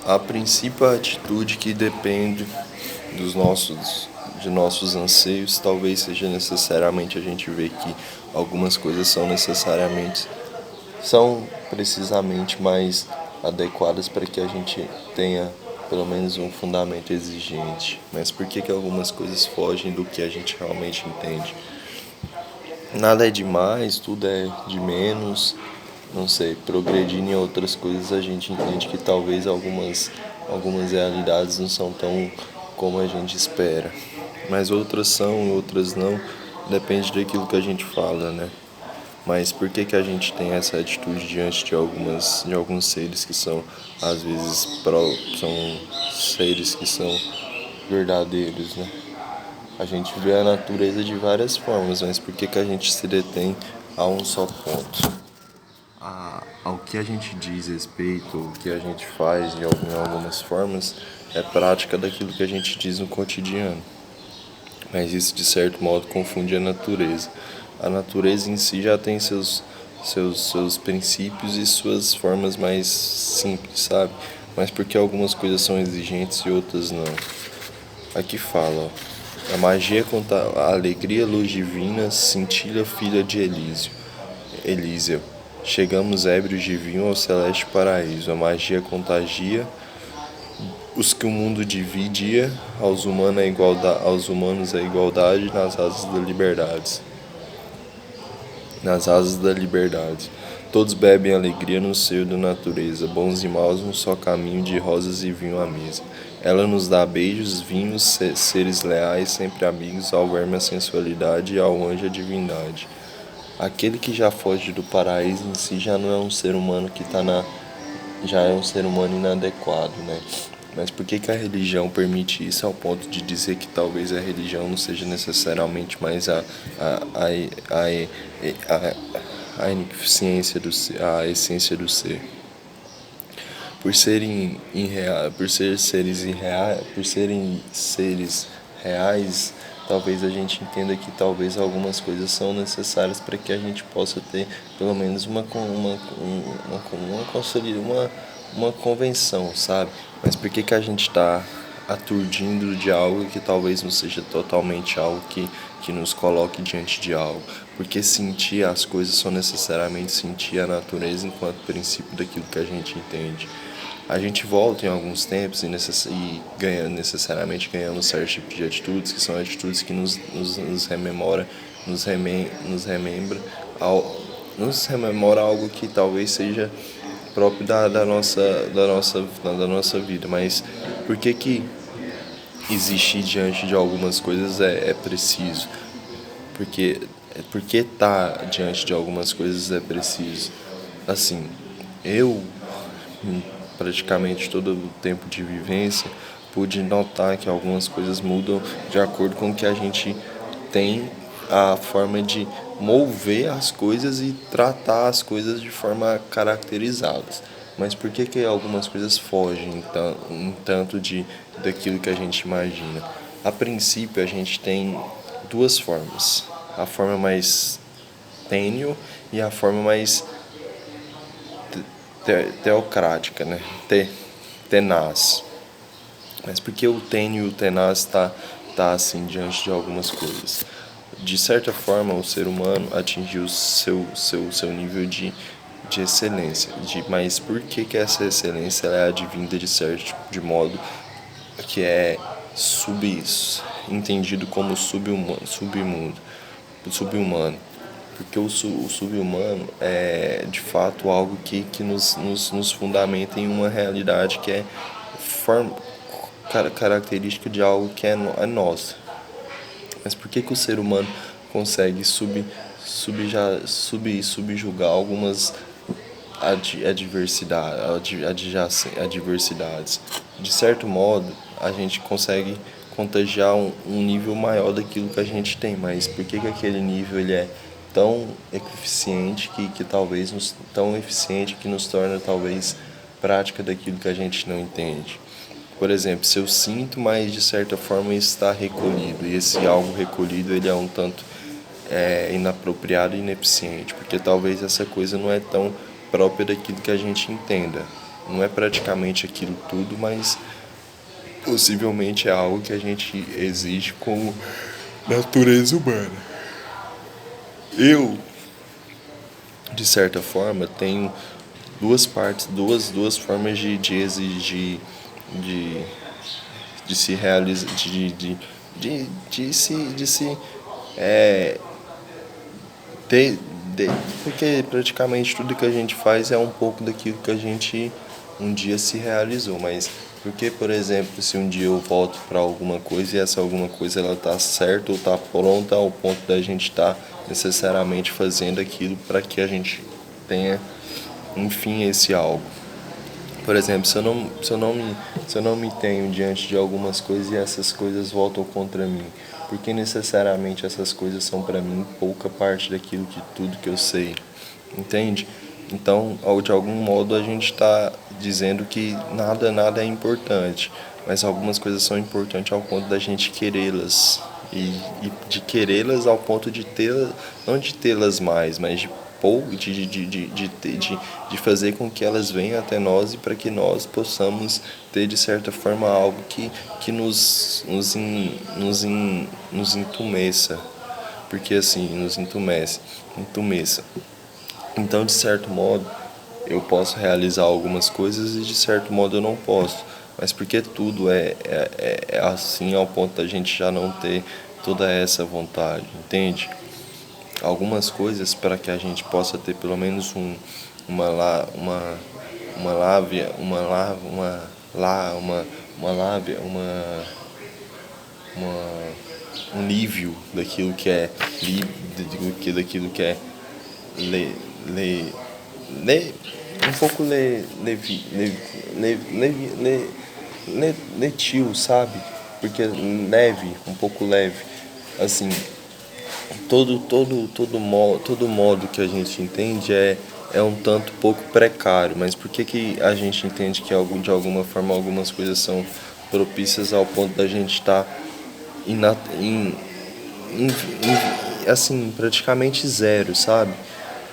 A princípio, a atitude que depende de nossos anseios, talvez seja necessariamente a gente ver que algumas coisas são precisamente mais adequadas para que a gente tenha pelo menos um fundamento exigente. Mas por que algumas coisas fogem do que a gente realmente entende? Nada é demais, tudo é de menos. Não sei, progredindo em outras coisas a gente entende que talvez algumas realidades não são tão como a gente espera. Mas outras são, outras não, depende daquilo que a gente fala, né? Mas por que a gente tem essa atitude diante de alguns seres que são às vezes são seres que são verdadeiros, né? A gente vê a natureza de várias formas, mas por que a gente se detém a um só ponto? Ao que a gente diz respeito, o que a gente faz de algumas formas, é prática daquilo que a gente diz no cotidiano. Mas isso, de certo modo, confunde a natureza. A natureza em si já tem seus princípios e suas formas mais simples, sabe? Mas porque algumas coisas são exigentes e outras não. Aqui fala, ó, a magia conta a alegria, luz divina, cintila filha de Elísio. Chegamos ébrios de vinho ao celeste paraíso. A magia contagia os que o mundo dividia, aos humanos a igualdade nas asas da liberdade. Nas asas da liberdade. Todos bebem alegria no seio da natureza, bons e maus um só caminho de rosas e vinho à mesa. Ela nos dá beijos, vinhos, seres leais, sempre amigos, ao verme a sensualidade e ao anjo a divindade. Aquele que já foge do paraíso em si já não é um ser humano já é um ser humano inadequado, né? Mas por que a religião permite isso ao ponto de dizer que talvez a religião não seja necessariamente mais a ineficiência a essência do ser? Por serem seres reais, talvez a gente entenda que talvez algumas coisas são necessárias para que a gente possa ter pelo menos uma convenção, sabe? Mas por que a gente está aturdindo de algo que talvez não seja totalmente algo que nos coloque diante de algo? Porque sentir as coisas só necessariamente sentir a natureza enquanto princípio daquilo que a gente entende. A gente volta em alguns tempos necessariamente ganhamos certos tipos de atitudes, que são atitudes que nos remembra, nos rememora algo que talvez seja próprio da nossa vida. Mas por que existir diante de algumas coisas é preciso? Porque estar diante de algumas coisas é preciso. Assim, eu praticamente todo o tempo de vivência, pude notar que algumas coisas mudam de acordo com o que a gente tem a forma de mover as coisas e tratar as coisas de forma caracterizadas. Mas por que algumas coisas fogem tanto daquilo que a gente imagina? A princípio, a gente tem duas formas. A forma mais tênue e a forma mais teocrática, né? Tenaz. Mas por que o tênue e o tenaz tá assim diante de algumas coisas? De certa forma, o ser humano atingiu seu nível de excelência. Mas por que essa excelência ela é advinda de modo que é entendido como subhumano? Porque o subhumano é de fato algo que nos fundamenta em uma realidade que é característica de algo que é nosso. Mas por que o ser humano consegue subjugar algumas adversidades? De certo modo, a gente consegue contagiar um nível maior daquilo que a gente tem, mas por que aquele nível ele é tão eficiente tão eficiente que nos torna talvez prática daquilo que a gente não entende? Por exemplo, se eu sinto, mas de certa forma está recolhido, e esse algo recolhido ele é um tanto inapropriado e ineficiente, porque talvez essa coisa não é tão própria daquilo que a gente entenda. não é praticamente aquilo tudo, mas possivelmente é algo que a gente exige como natureza humana. Eu, de certa forma, tenho duas partes, duas formas de exigir, de, de se realizar, de se ter, de- porque praticamente tudo que a gente faz é um pouco daquilo que a gente um dia se realizou, mas porque, por exemplo, se um dia eu volto para alguma coisa e essa alguma coisa ela tá certa ou tá pronta ao ponto da gente estar necessariamente fazendo aquilo para que a gente tenha, enfim, esse algo. Por exemplo, se eu não me tenho diante de algumas coisas e essas coisas voltam contra mim, porque necessariamente essas coisas são para mim pouca parte daquilo que tudo que eu sei, entende? Então, de algum modo a gente está dizendo que nada é importante, mas algumas coisas são importantes ao ponto da gente querê-las e de querê-las ao ponto de tê-las, não de tê-las mais, mas de de fazer com que elas venham até nós e para que nós possamos ter de certa forma algo que nos entumeça, porque assim, nos entumeça. Então, de certo modo, eu posso realizar algumas coisas e de certo modo eu não posso, mas porque tudo é assim ao ponto da gente já não ter toda essa vontade, entende? Algumas coisas para que a gente possa ter pelo menos uma lá uma lábia uma lábia uma um nível daquilo que é daquilo que é le, le, le, um pouco letil, sabe? Porque leve, um pouco leve, assim, todo modo que a gente entende é um tanto pouco precário, mas por que que a gente entende que de alguma forma algumas coisas são propícias ao ponto da gente estar assim, praticamente zero, sabe?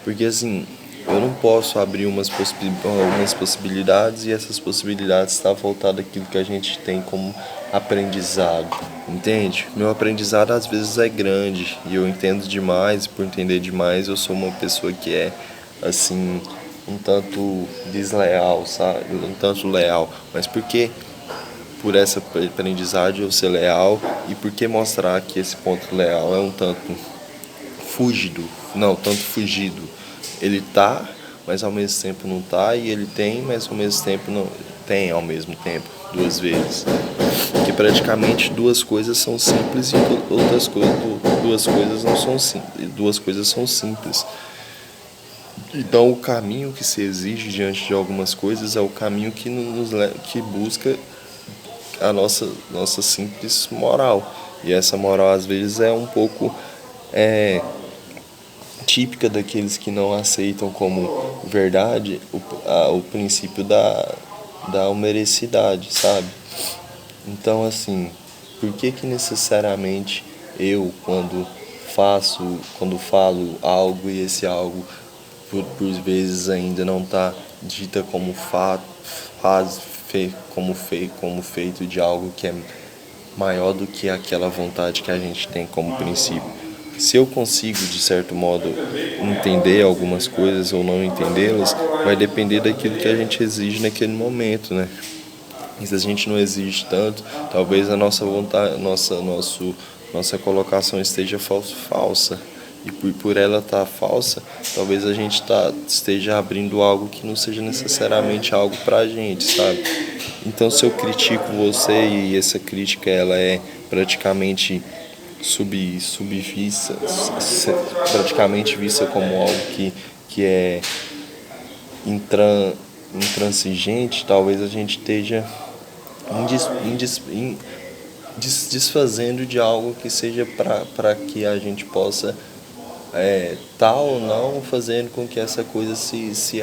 Porque assim, eu não posso abrir algumas possibilidades e essas possibilidades estão voltadas àquilo que a gente tem como aprendizado, entende? Meu aprendizado às vezes é grande e eu entendo demais, e por entender demais eu sou uma pessoa que é assim, um tanto desleal, sabe? Um tanto leal, mas por que por essa aprendizagem eu ser leal e por que mostrar que esse ponto leal é um tanto fugido, não, tanto fugido. Ele tá, mas ao mesmo tempo não tá, e ele tem, mas ao mesmo tempo não tem ao mesmo tempo, duas vezes. Que praticamente duas coisas são simples e outras coisas, duas coisas não são simples, duas coisas são simples. Então o caminho que se exige diante de algumas coisas é o caminho que busca a nossa simples moral. E essa moral às vezes é um pouco é, típica daqueles que não aceitam como verdade o princípio da humericidade, sabe? Então, assim, por que que necessariamente eu, quando falo algo e esse algo por vezes ainda não está dita como fato, como feito de algo que é maior do que aquela vontade que a gente tem como princípio? Se eu consigo, de certo modo, entender algumas coisas ou não entendê-las, vai depender daquilo que a gente exige naquele momento, né? E se a gente não exige tanto, talvez a nossa vontade, nossa colocação esteja falsa. E por ela estar falsa, talvez a gente esteja abrindo algo que não seja necessariamente algo pra gente, sabe? Então, se eu critico você e essa crítica ela é praticamente subvista, praticamente vista como algo que é intransigente, talvez a gente esteja desfazendo de algo que seja para que a gente possa tal ou não fazendo com que essa coisa se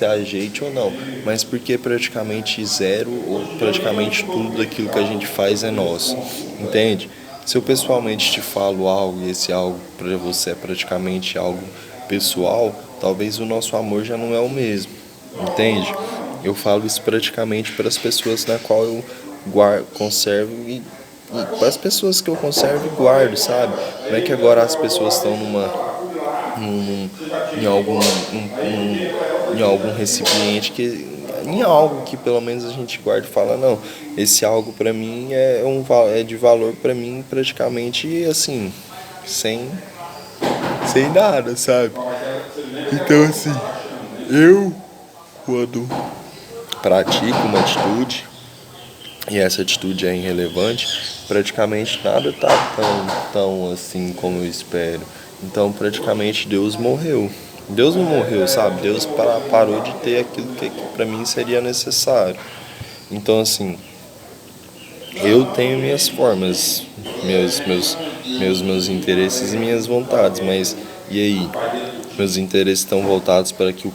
ajeite ou não, mas porque praticamente zero ou praticamente tudo daquilo que a gente faz é nosso, entende? Se eu pessoalmente te falo algo e esse algo para você é praticamente algo pessoal, talvez o nosso amor já não é o mesmo, entende? eu falo isso praticamente para as pessoas na qual eu conservo e para as pessoas que eu conservo e guardo, sabe? Não é que agora as pessoas estão num, em algum em algum recipiente que em algo que pelo menos a gente guarda e fala não, esse algo para mim é de valor para mim praticamente assim sem nada, sabe? Então assim, eu quando pratico uma atitude e essa atitude é irrelevante, praticamente nada tá tão assim como eu espero. Então praticamente Deus morreu. Deus não morreu, sabe? Deus parou de ter aquilo que para mim seria necessário. Então assim, eu tenho minhas formas, meus interesses e minhas vontades, mas e aí? Meus interesses estão voltados para que o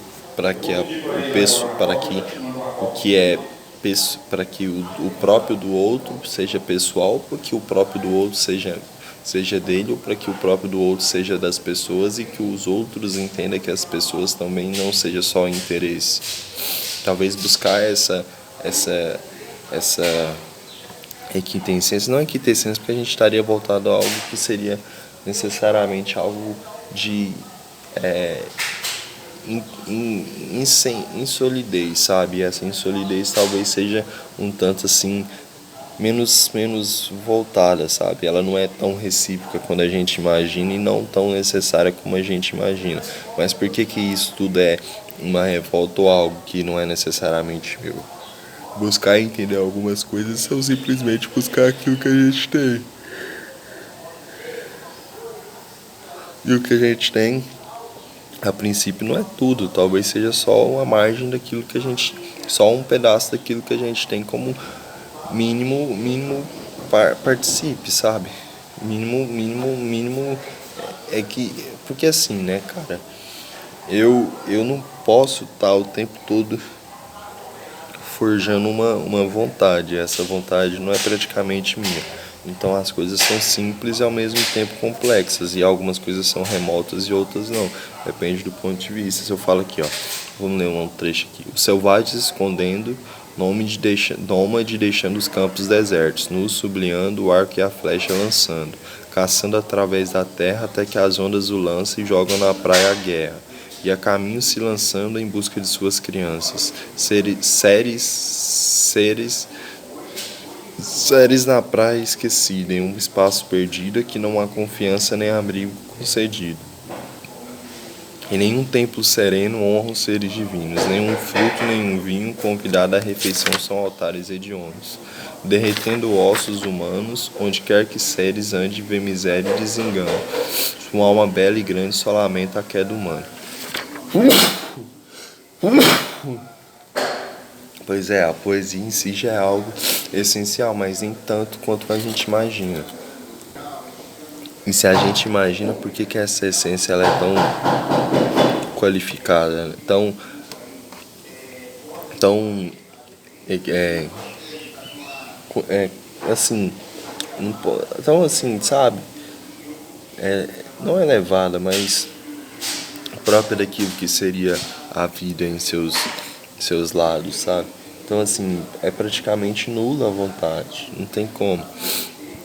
próprio do outro seja pessoal, para que o próprio do outro seja dele, ou para que o próprio do outro seja das pessoas e que os outros entendam que as pessoas também não seja só interesse. Talvez buscar essa equidistância, não equidistância porque a gente estaria voltado a algo que seria necessariamente algo de insolidez, sabe? E essa insolidez talvez seja um tanto assim menos voltada, sabe? Ela não é tão recíproca quando a gente imagina e não tão necessária como a gente imagina. Mas por que isso tudo é uma revolta ou algo que não é necessariamente meu? Buscar entender algumas coisas são simplesmente buscar aquilo que a gente tem. E o que a gente tem, a princípio, não é tudo. Talvez seja só uma margem daquilo que a gente... Só um pedaço daquilo que a gente tem como mínimo participe, sabe? Mínimo é que... Porque assim, né, cara? Eu não posso estar o tempo todo forjando uma vontade. Essa vontade não é praticamente minha. Então as coisas são simples e ao mesmo tempo complexas. E algumas coisas são remotas e outras não. Depende do ponto de vista. Se eu falo aqui, ó. Vamos ler um trecho aqui. Os selvagens escondendo, nômade deixando os campos desertos, nus sublinhando o arco e a flecha lançando, caçando através da terra até que as ondas o lançam e jogam na praia a guerra. E a caminho se lançando em busca de suas crianças. Seres na praia esquecida, em um espaço perdido que não há confiança nem abrigo concedido. Em nenhum templo sereno honram seres divinos, nenhum fruto, nenhum vinho convidado à refeição são altares hediondos. Derretendo ossos humanos, onde quer que seres ande, vê miséria e desengano. Sua alma bela e grande só lamenta a queda humana. Pois é, a poesia em si já é algo essencial, mas nem tanto quanto a gente imagina. E se a gente imagina, por que essa essência ela é tão qualificada, tão assim, tão assim, sabe? Não elevada, mas própria daquilo que seria a vida em seus lados, sabe? Então, assim, é praticamente nula a vontade, não tem como.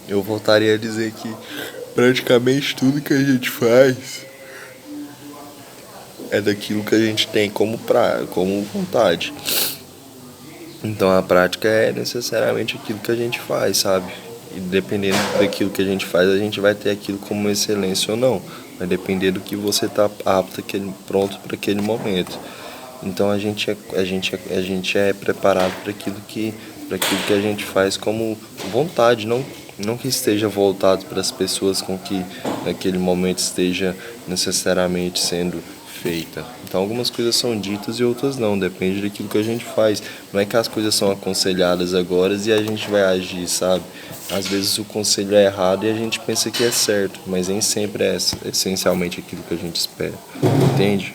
Eu voltaria a dizer que praticamente tudo que a gente faz é daquilo que a gente tem como vontade. Então, a prática é necessariamente aquilo que a gente faz, sabe? E dependendo daquilo que a gente faz, a gente vai ter aquilo como excelência ou não. Vai depender do que você está apto, pronto para aquele momento. Então a gente é preparado para aquilo que a gente faz como vontade, não que esteja voltado para as pessoas com que naquele momento esteja necessariamente sendo feita. Então algumas coisas são ditas e outras não, depende daquilo que a gente faz. Não é que as coisas são aconselhadas agora e a gente vai agir, sabe? Às vezes o conselho é errado e a gente pensa que é certo, mas nem sempre é essencialmente aquilo que a gente espera, entende?